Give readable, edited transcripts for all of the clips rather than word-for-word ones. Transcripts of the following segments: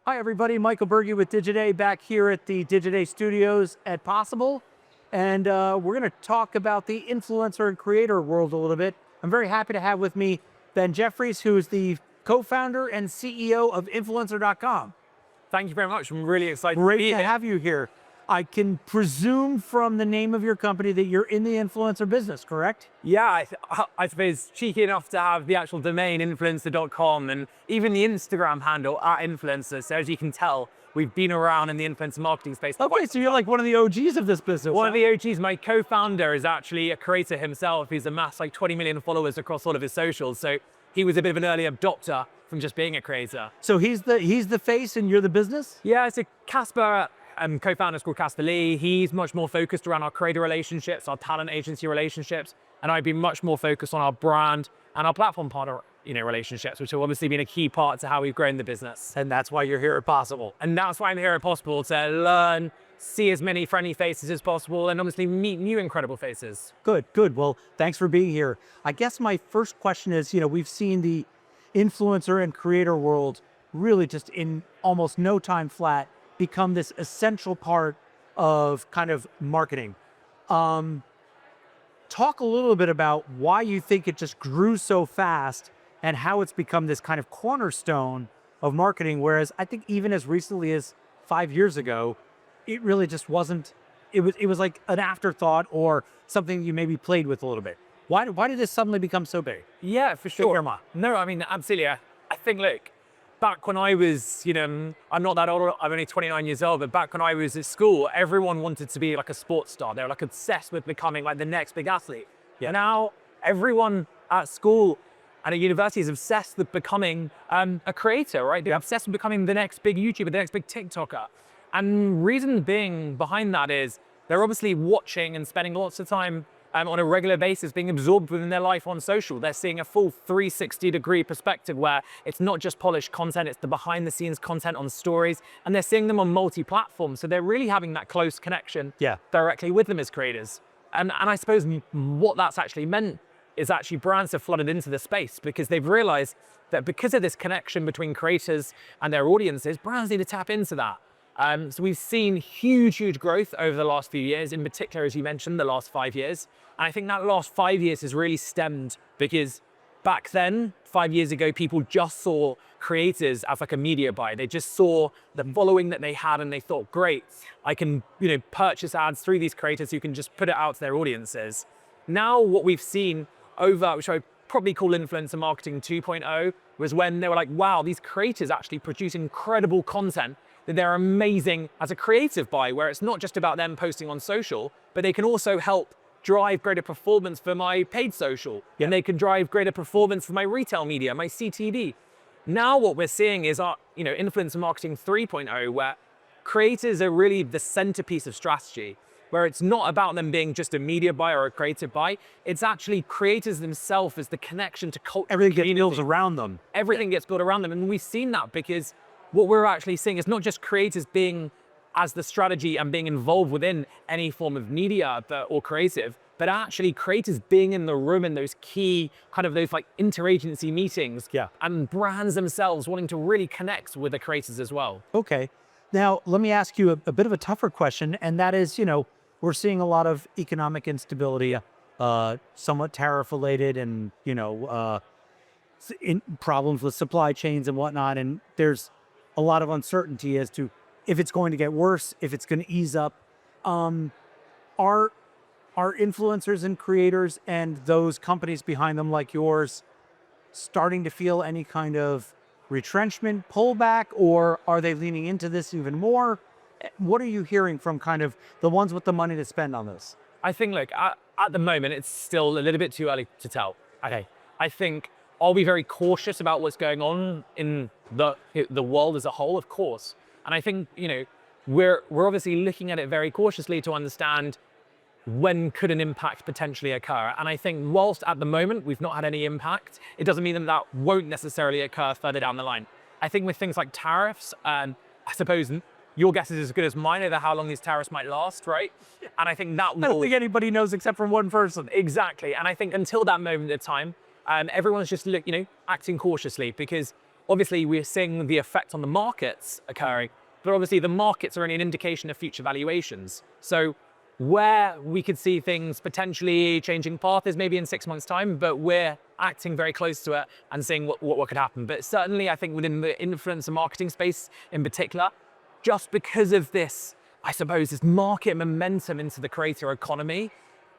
Hi everybody, Michael Berge with Digiday back here at the Digiday studios at Possible. And we're gonna talk about the influencer and creator world a little bit. I'm very happy to have with me Ben Jeffries, who is the co-founder and CEO of Influencer.com. Thank you very much. I'm really excited to Great be to here. have you here. I can presume from the name of your company that you're in the influencer business, correct? Yeah, I suppose cheeky enough to have the actual domain influencer.com and even the Instagram handle at influencer. So as you can tell, we've been around in the influencer marketing space. Okay, so you're like one of the OGs of this business. One of the OGs, my co-founder is actually a creator himself. He's amassed like 20 million followers across all of his socials. So he was a bit of an early adopter from just being a creator. So he's the face and you're the business? Yeah, so Casper, co-founder's called Casper Lee. He's much more focused around our creator relationships, our talent agency relationships, and I've been much more focused on our brand and our platform partner, relationships, which have obviously been a key part to how we've grown the business. And that's why you're here at Possible. And that's why I'm here at Possible, to learn, see as many friendly faces as possible, and obviously meet new incredible faces. Good, good. Well, thanks for being here. I guess my first question is, we've seen the influencer and creator world really just in almost no time flat become this essential part of kind of marketing. Talk a little bit about why you think it just grew so fast and how it's become this kind of cornerstone of marketing. Whereas I think even as recently as 5 years ago, it really just wasn't, it was like an afterthought or something you maybe played with a little bit. Why did this suddenly become so big? Yeah, for sure. Irma. No, I mean, absolutely. I think, look, back when I was, I'm not that old, I'm only 29 years old, but back when I was at school, everyone wanted to be like a sports star. They were like obsessed with becoming like the next big athlete. Yeah. Now, everyone at school and at university is obsessed with becoming a creator, right? They're obsessed with becoming the next big YouTuber, the next big TikToker. And reason being behind that is they're obviously watching and spending lots of time on a regular basis being absorbed within their life on social. They're seeing a full 360-degree perspective where it's not just polished content, it's the behind-the-scenes content on stories, and they're seeing them on multi-platform. So they're really having that close connection directly with them as creators. And I suppose what that's actually meant is actually brands have flooded into the space because they've realized that because of this connection between creators and their audiences, brands need to tap into that. So we've seen huge growth over the last few years, in particular, as you mentioned, the last 5 years. And I think that last 5 years has really stemmed because back then, 5 years ago, people just saw creators as like a media buy. They just saw the following that they had and they thought, great, I can purchase ads through these creators who can just put it out to their audiences. Now what we've seen over, which I probably call influencer marketing 2.0, was when they were like, wow, these creators actually produce incredible content that they're amazing as a creative buy, where it's not just about them posting on social, but they can also help drive greater performance for my paid social. Yeah. And they can drive greater performance for my retail media, my CTV. Now what we're seeing is our, influencer marketing 3.0, where creators are really the centerpiece of strategy, where it's not about them being just a media buy or a creative buy. It's actually creators themselves as the connection to culture. Everything gets built around them. Everything gets built around them. And we've seen that because what we're actually seeing is not just creators being as the strategy and being involved within any form of media or creative, but actually creators being in the room in those key kind of those like interagency meetings, and brands themselves wanting to really connect with the creators as well. Okay. Now, let me ask you a bit of a tougher question, and that is, we're seeing a lot of economic instability, somewhat tariff related and, problems with supply chains and whatnot. And there's a lot of uncertainty as to if it's going to get worse, if it's going to ease up. Are influencers and creators and those companies behind them like yours starting to feel any kind of retrenchment, pullback, or are they leaning into this even more? What are you hearing from kind of the ones with the money to spend on this? I think, look, at the moment, it's still a little bit too early to tell. Okay. I think I'll be very cautious about what's going on in the world as a whole, of course. And I think, we're obviously looking at it very cautiously to understand when could an impact potentially occur. And I think whilst at the moment we've not had any impact, it doesn't mean that won't necessarily occur further down the line. I think with things like tariffs, I suppose your guess is as good as mine over how long these tariffs might last, right? And I think that I don't think anybody knows except for one person. Exactly. And I think until that moment of time, everyone's just acting cautiously, because obviously we're seeing the effect on the markets occurring, but obviously the markets are only an indication of future valuations. So where we could see things potentially changing path is maybe in 6 months' time, but we're acting very close to it and seeing what could happen. But certainly I think within the influencer marketing space in particular, just because of this, I suppose, this market momentum into the creator economy,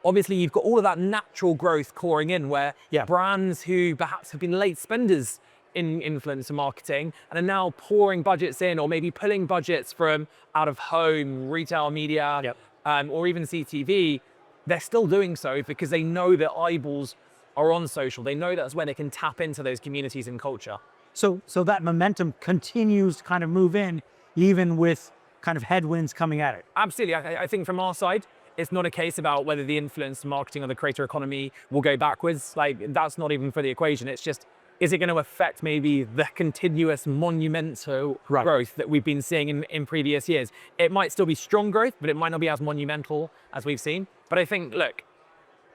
obviously you've got all of that natural growth pouring in where brands who perhaps have been late spenders in influencer marketing and are now pouring budgets in, or maybe pulling budgets from out of home, retail media, or even CTV, they're still doing so because they know that eyeballs are on social. They know that's where they can tap into those communities and culture. So that momentum continues to kind of move in, even with kind of headwinds coming at it. Absolutely. I think from our side, it's not a case about whether the influencer marketing or the creator economy will go backwards. Like, that's not even for the equation. It's just, is it going to affect maybe the continuous monumental growth that we've been seeing in previous years? It might still be strong growth, but it might not be as monumental as we've seen. But I think, look,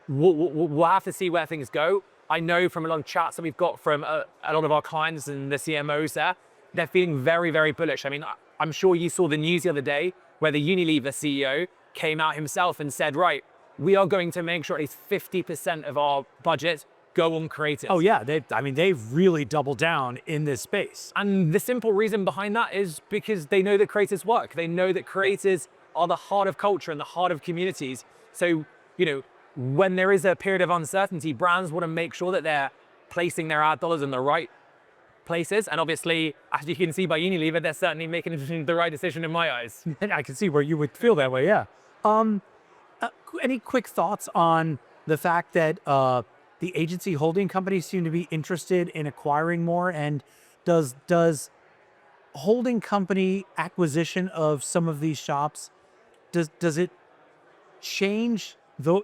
we'll have to see where things go. I know from a lot of chats that we've got from a lot of our clients and the CMOs there, they're feeling very, very bullish. I mean, I'm sure you saw the news the other day where the Unilever CEO came out himself and said, right, we are going to make sure at least 50% of our budget go on creators. Oh yeah, they've really doubled down in this space. And the simple reason behind that is because they know that creators work. They know that creators are the heart of culture and the heart of communities. So, you know, when there is a period of uncertainty, brands want to make sure that they're placing their ad dollars in the right places. And obviously, as you can see by Unilever, they're certainly making the right decision in my eyes. And I can see where you would feel that way, yeah. Any quick thoughts on the fact that the agency holding companies seem to be interested in acquiring more? And does holding company acquisition of some of these shops, does it change the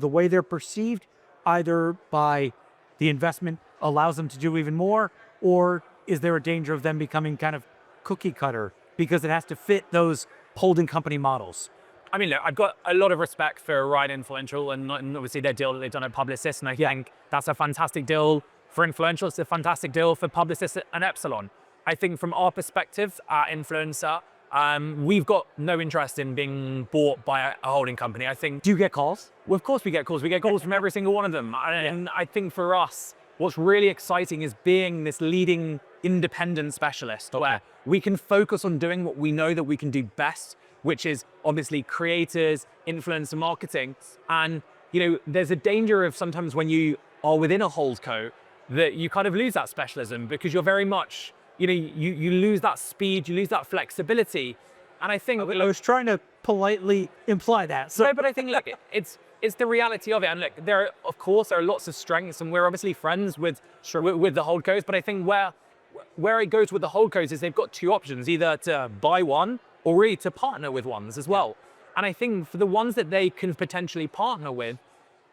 way they're perceived, either by the investment allows them to do even more, or is there a danger of them becoming kind of cookie cutter because it has to fit those holding company models? I mean, look, I've got a lot of respect for Ryan Influential and obviously their deal that they've done at Publicis, and I think that's a fantastic deal for Influential. It's a fantastic deal for Publicis and Epsilon. I think from our perspective at Influencer, we've got no interest in being bought by a holding company. I think. Do you get calls? Well, of course we get calls. We get calls from every single one of them. And I think for us, what's really exciting is being this leading independent specialist where we can focus on doing what we know that we can do best, which is obviously creators, influencer marketing. And, you know, there's a danger of sometimes when you are within a holdco that you kind of lose that specialism because you're very much, you know, you lose that speed, you lose that flexibility. And I think— I was trying to politely imply that. So. No, but I think, look, it's the reality of it. And look, there are lots of strengths, and we're obviously friends with the holdcos, but I think where it goes with the holdcos is they've got two options, either to buy one or really to partner with ones as well. And I think for the ones that they can potentially partner with,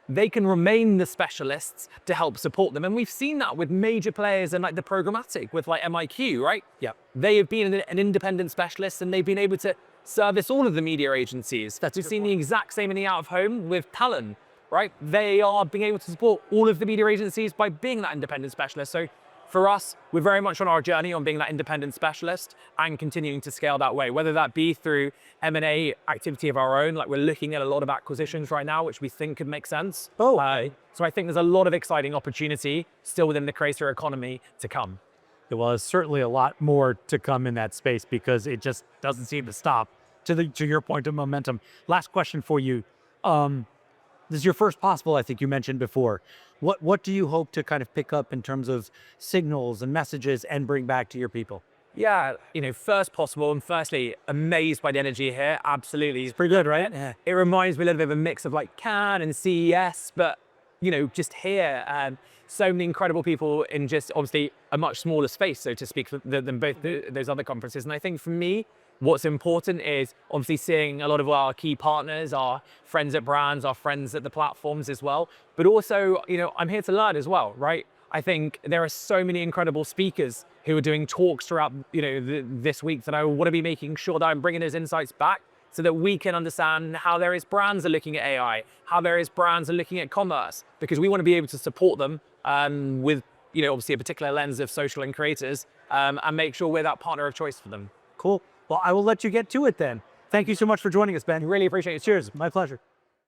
they can remain the specialists to help support them. And we've seen that with major players and like the programmatic with like MIQ, right? Yeah. They have been an independent specialist and they've been able to service all of the media agencies. We've seen the exact same in the out of home with Talon, right? They are being able to support all of the media agencies by being that independent specialist. So for us, we're very much on our journey on being that independent specialist and continuing to scale that way, whether that be through M&A activity of our own, like we're looking at a lot of acquisitions right now, which we think could make sense. So I think there's a lot of exciting opportunity still within the creator economy to come. Well, there's certainly a lot more to come in that space because it just doesn't seem to stop. To your point of momentum. Last question for you. This is your first possible, I think you mentioned before. What do you hope to kind of pick up in terms of signals and messages and bring back to your people? Yeah, you know, first possible, and firstly, amazed by the energy here. Absolutely. It's pretty good, right? Yeah. It reminds me a little bit of a mix of like Cannes and CES, but, you know, just here, so many incredible people in just obviously a much smaller space, so to speak, than both those other conferences. And I think for me, what's important is obviously seeing a lot of our key partners, our friends at brands, our friends at the platforms as well. But also, you know, I'm here to learn as well, right? I think there are so many incredible speakers who are doing talks throughout, you know, this week that I want to be making sure that I'm bringing those insights back so that we can understand how various brands are looking at AI, how various brands are looking at commerce, because we want to be able to support them with obviously a particular lens of social and creators, and make sure we're that partner of choice for them. Cool. Well, I will let you get to it then. Thank you so much for joining us, Ben. Really appreciate it. Cheers. My pleasure.